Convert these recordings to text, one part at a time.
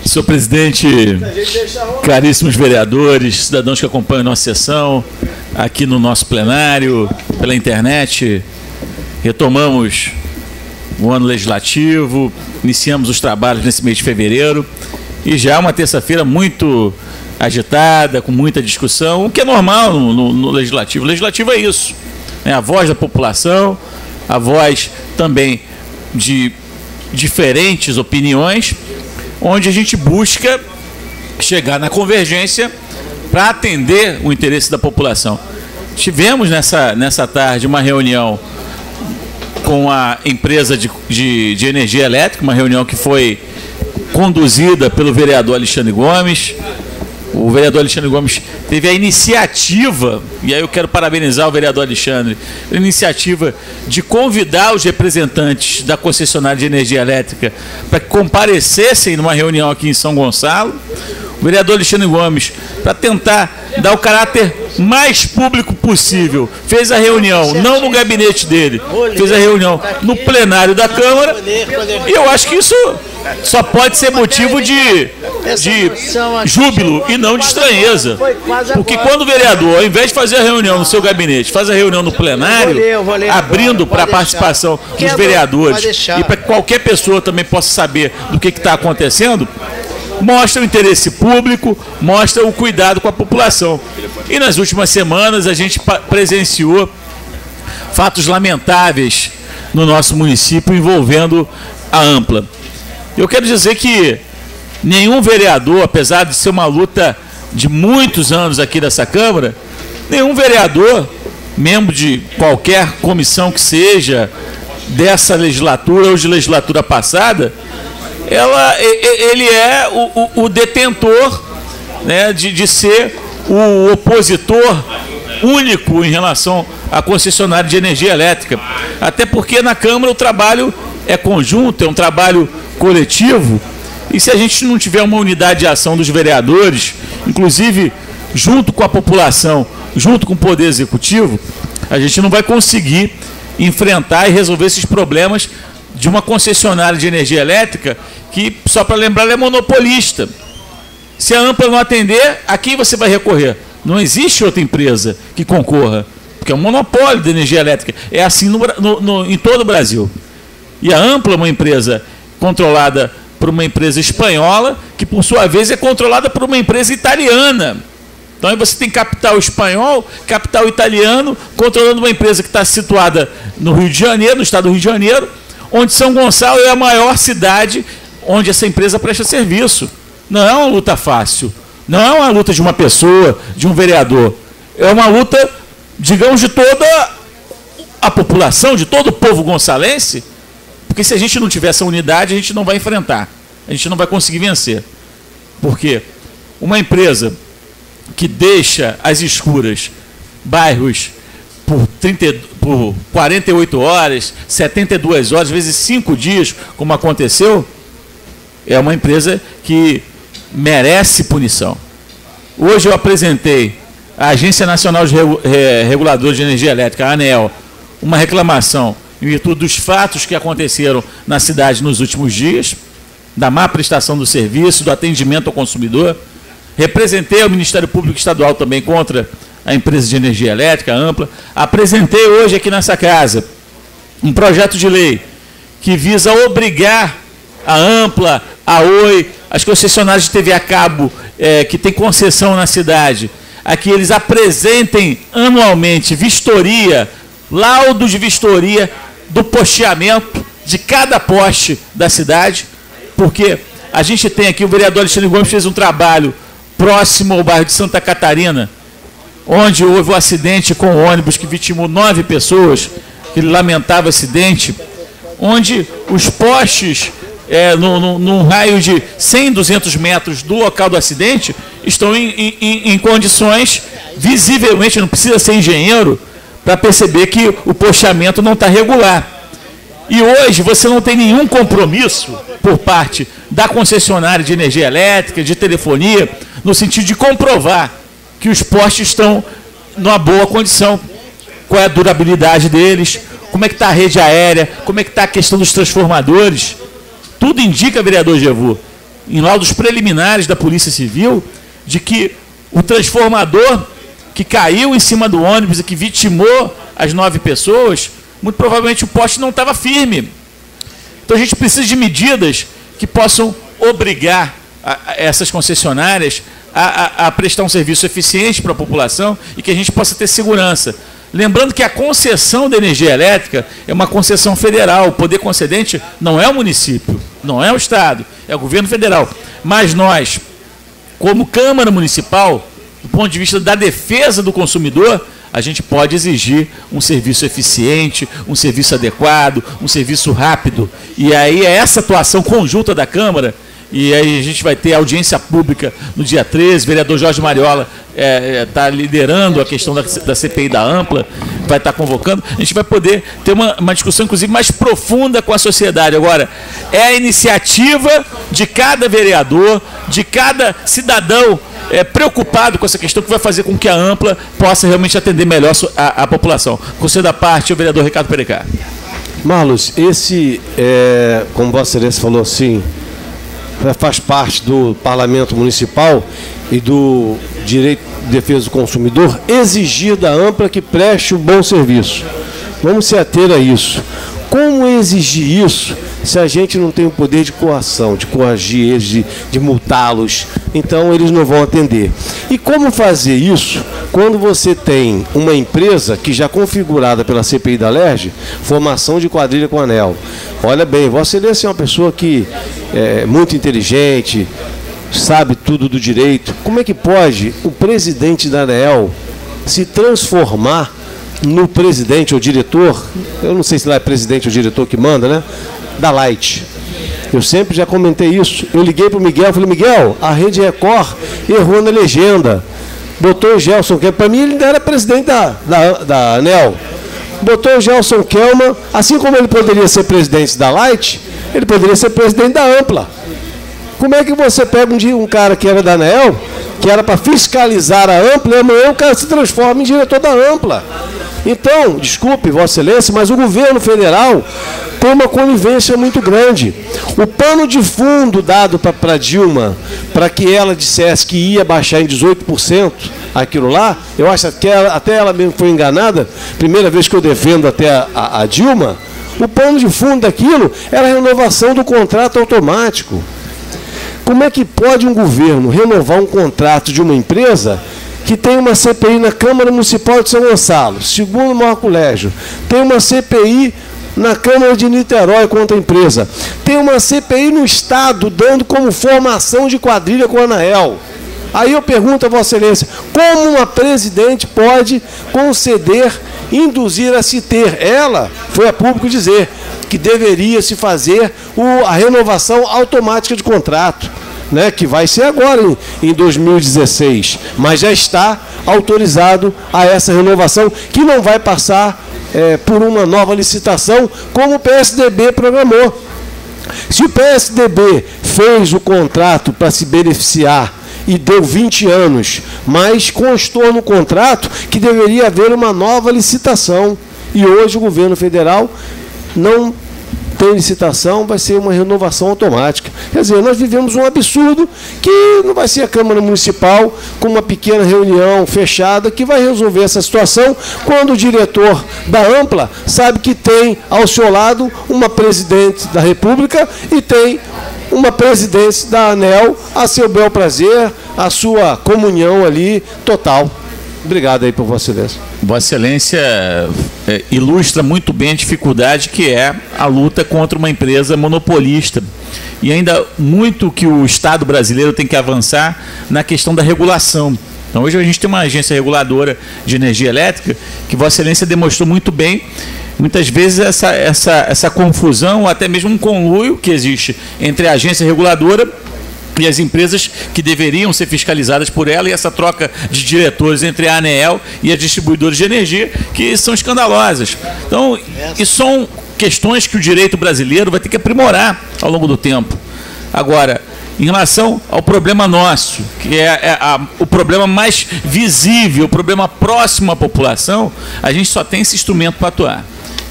Senhor presidente, caríssimos vereadores, cidadãos que acompanham a nossa sessão, aqui no nosso plenário, pela internet, retomamos o ano legislativo, iniciamos os trabalhos nesse mês de fevereiro e já é uma terça-feira muito agitada, com muita discussão, o que é normal no legislativo. O legislativo é isso, é a voz da população, a voz também de diferentes opiniões, onde a gente busca chegar na convergência para atender o interesse da população. Tivemos nessa tarde uma reunião com a empresa de energia elétrica, uma reunião que foi conduzida pelo vereador Alexandre Gomes. O vereador Alexandre Gomes teve a iniciativa, e aí eu quero parabenizar o vereador Alexandre, a iniciativa de convidar os representantes da concessionária de energia elétrica para que comparecessem numa reunião aqui em São Gonçalo. O vereador Alexandre Gomes, para tentar dar o caráter mais público possível, fez a reunião, não no gabinete dele, fez a reunião no plenário da Câmara, e eu acho que isso só pode ser motivo de júbilo e não de estranheza. Porque quando o vereador, ao invés de fazer a reunião no seu gabinete, faz a reunião no plenário, abrindo para a participação dos vereadores e para que qualquer pessoa também possa saber do que está acontecendo, mostra o interesse público, mostra o cuidado com a população. E nas últimas semanas a gente presenciou fatos lamentáveis no nosso município envolvendo a Ampla. Eu quero dizer que nenhum vereador, apesar de ser uma luta de muitos anos aqui dessa Câmara, nenhum vereador, membro de qualquer comissão que seja dessa legislatura ou de legislatura passada, ele é o detentor, né, de ser o opositor único em relação à concessionária de energia elétrica. Até porque na Câmara o trabalho é conjunto, é um trabalho coletivo, e se a gente não tiver uma unidade de ação dos vereadores, inclusive junto com a população, junto com o Poder Executivo, a gente não vai conseguir enfrentar e resolver esses problemas de uma concessionária de energia elétrica que, só para lembrar, ela é monopolista. Se a Ampla não atender, a quem você vai recorrer? Não existe outra empresa que concorra, porque é um monopólio de energia elétrica. É assim em todo o Brasil. E a Ampla é uma empresa controlada por uma empresa espanhola, que por sua vez é controlada por uma empresa italiana. Então aí você tem capital espanhol, capital italiano, controlando uma empresa que está situada no Rio de Janeiro, no estado do Rio de Janeiro, onde São Gonçalo é a maior cidade onde essa empresa presta serviço. Não é uma luta fácil, não é uma luta de uma pessoa, de um vereador, é uma luta, digamos, de toda a população, de todo o povo gonçalense, porque se a gente não tiver essa unidade, a gente não vai enfrentar, a gente não vai conseguir vencer. Porque uma empresa que deixa às escuras bairros por 48 horas, 72 horas, às vezes 5 dias, como aconteceu, é uma empresa que merece punição. Hoje eu apresentei à Agência Nacional de Reguladores de Energia Elétrica, a ANEEL, uma reclamação em virtude dos fatos que aconteceram na cidade nos últimos dias, da má prestação do serviço, do atendimento ao consumidor. Representei ao Ministério Público Estadual também contra a empresa de energia elétrica, a Ampla. Apresentei hoje aqui nessa casa um projeto de lei que visa obrigar a Ampla, a Oi, as concessionárias de TV a cabo que tem concessão na cidade, a que eles apresentem anualmente vistoria, laudo de vistoria do posteamento de cada poste da cidade, porque a gente tem aqui, o vereador Alexandre Gomes fez um trabalho próximo ao bairro de Santa Catarina, onde houve um acidente com o ônibus que vitimou 9 pessoas, aquele lamentável acidente, onde os postes, num raio de 100, 200 metros do local do acidente, estão em condições, visivelmente, não precisa ser engenheiro, para perceber que o posteamento não está regular. E hoje você não tem nenhum compromisso por parte da concessionária de energia elétrica, de telefonia, no sentido de comprovar que os postes estão numa boa condição, qual é a durabilidade deles, como é que está a rede aérea, como é que está a questão dos transformadores. Tudo indica, vereador Jevu, em laudos preliminares da Polícia Civil, de que o transformador que caiu em cima do ônibus e que vitimou as 9 pessoas, muito provavelmente o poste não estava firme. Então a gente precisa de medidas que possam obrigar essas concessionárias a prestar um serviço eficiente para a população e que a gente possa ter segurança. Lembrando que a concessão de energia elétrica é uma concessão federal. O poder concedente não é o município, não é o Estado, é o governo federal. Mas nós, como Câmara Municipal, do ponto de vista da defesa do consumidor, a gente pode exigir um serviço eficiente, um serviço adequado, um serviço rápido. E aí é essa atuação conjunta da Câmara. E aí a gente vai ter audiência pública no dia 13, o vereador Jorge Mariola está liderando a questão da CPI da Ampla, vai estar convocando, a gente vai poder ter uma discussão, inclusive, mais profunda com a sociedade. Agora, é a iniciativa de cada vereador, de cada cidadão preocupado com essa questão, que vai fazer com que a Ampla possa realmente atender melhor a população. Conselho da parte, o vereador Ricardo Perecá. Marlos, como Vossa Excelência falou assim, faz parte do Parlamento Municipal e do Direito de Defesa do Consumidor exigir da Ampla que preste um bom serviço. Vamos se ater a isso. Como exigir isso se a gente não tem o poder de coação, de coagir eles, de multá-los? Então eles não vão atender. E como fazer isso quando você tem uma empresa que já configurada pela CPI da LERJ, formação de quadrilha com ANEEL? Olha bem, Vossa Excelência é uma pessoa que é muito inteligente, sabe tudo do direito. Como é que pode o presidente da ANEEL se transformar no presidente ou diretor, eu não sei se lá é presidente ou diretor que manda, né? Da Light. Eu sempre já comentei isso. Eu liguei para o Miguel, falei, Miguel, a Rede Record errou na legenda. Botou o Gelson, que para mim ele ainda era presidente da ANEEL. Botou o Gelson Kelman, assim como ele poderia ser presidente da Light, ele poderia ser presidente da Ampla. Como é que você pega um cara que era da ANEEL, que era para fiscalizar a Ampla, e amanhã o cara se transforma em diretor da Ampla? Então, desculpe, Vossa Excelência, mas o governo federal tem uma conivência muito grande. O pano de fundo dado para Dilma, para que ela dissesse que ia baixar em 18% aquilo lá, eu acho que até ela mesmo foi enganada, primeira vez que eu defendo até a Dilma, o pano de fundo daquilo era a renovação do contrato automático. Como é que pode um governo renovar um contrato de uma empresa que tem uma CPI na Câmara Municipal de São Gonçalo, segundo o maior colégio, tem uma CPI na Câmara de Niterói contra a empresa, tem uma CPI no Estado dando como formação de quadrilha com a ANEEL? Aí eu pergunto a Vossa Excelência, como uma presidente pode conceder, induzir a se ter? Ela foi a público dizer que deveria se fazer a renovação automática de contrato, né, que vai ser agora em 2016, mas já está autorizado a essa renovação, que não vai passar por uma nova licitação, como o PSDB programou. Se o PSDB fez o contrato para se beneficiar e deu 20 anos, mas constou no contrato que deveria haver uma nova licitação, e hoje o governo federal não tem licitação, vai ser uma renovação automática. Quer dizer, nós vivemos um absurdo que não vai ser a Câmara Municipal com uma pequena reunião fechada que vai resolver essa situação, quando o diretor da Ampla sabe que tem ao seu lado uma presidente da República e tem uma presidência da ANEEL a seu bel prazer, a sua comunhão ali total. Obrigado aí por Vossa Excelência. Vossa Excelência ilustra muito bem a dificuldade que é a luta contra uma empresa monopolista. E ainda muito que o Estado brasileiro tem que avançar na questão da regulação. Então hoje a gente tem uma agência reguladora de energia elétrica que Vossa Excelência demonstrou muito bem. Muitas vezes essa confusão, ou até mesmo um conluio que existe entre a agência reguladora e as empresas que deveriam ser fiscalizadas por ela, e essa troca de diretores entre a ANEEL e as distribuidoras de energia, que são escandalosas. Então, isso são questões que o direito brasileiro vai ter que aprimorar ao longo do tempo. Agora, em relação ao problema nosso, que é o problema mais visível, o problema próximo à população, a gente só tem esse instrumento para atuar,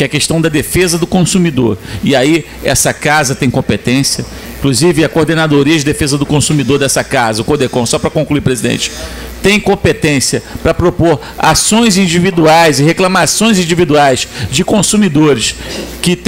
que é a questão da defesa do consumidor. E aí essa casa tem competência, inclusive a Coordenadoria de Defesa do Consumidor dessa casa, o CODECON, só para concluir, presidente, tem competência para propor ações individuais e reclamações individuais de consumidores que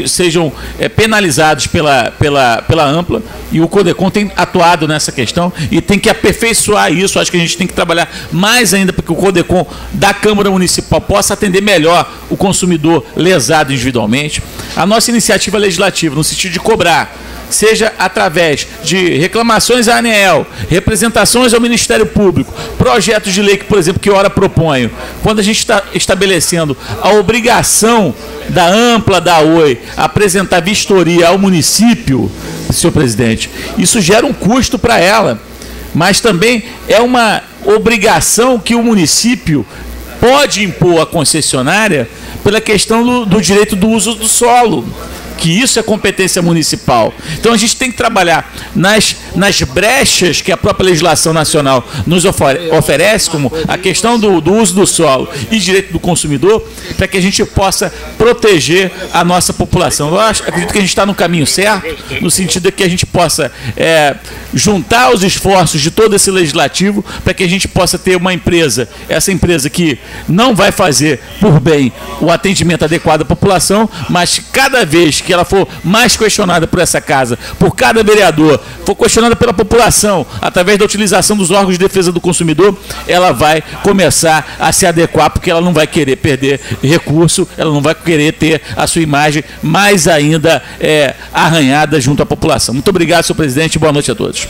sejam penalizados pela Ampla, e o CODECON tem atuado nessa questão e tem que aperfeiçoar isso. Acho que a gente tem que trabalhar mais ainda para que o CODECON da Câmara Municipal possa atender melhor o consumidor lesado individualmente. A nossa iniciativa legislativa, no sentido de cobrar, seja através de reclamações à ANEEL, representações ao Ministério Público, projetos de lei que, por exemplo, que ora proponho, quando a gente está estabelecendo a obrigação da Ampla, da Oi, apresentar vistoria ao município, senhor presidente, isso gera um custo para ela, mas também é uma obrigação que o município pode impor à concessionária pela questão do direito do uso do solo, que isso é competência municipal. Então a gente tem que trabalhar nas brechas que a própria legislação nacional nos oferece, como a questão do uso do solo e direito do consumidor, para que a gente possa proteger a nossa população. Eu acredito que a gente está no caminho certo, no sentido de que a gente possa juntar os esforços de todo esse legislativo para que a gente possa ter uma empresa, essa empresa que não vai fazer por bem o atendimento adequado à população, mas cada vez que ela for mais questionada por essa casa, por cada vereador, for questionada pela população, através da utilização dos órgãos de defesa do consumidor, ela vai começar a se adequar, porque ela não vai querer perder recurso, ela não vai querer ter a sua imagem mais ainda arranhada junto à população. Muito obrigado, senhor presidente, boa noite a todos.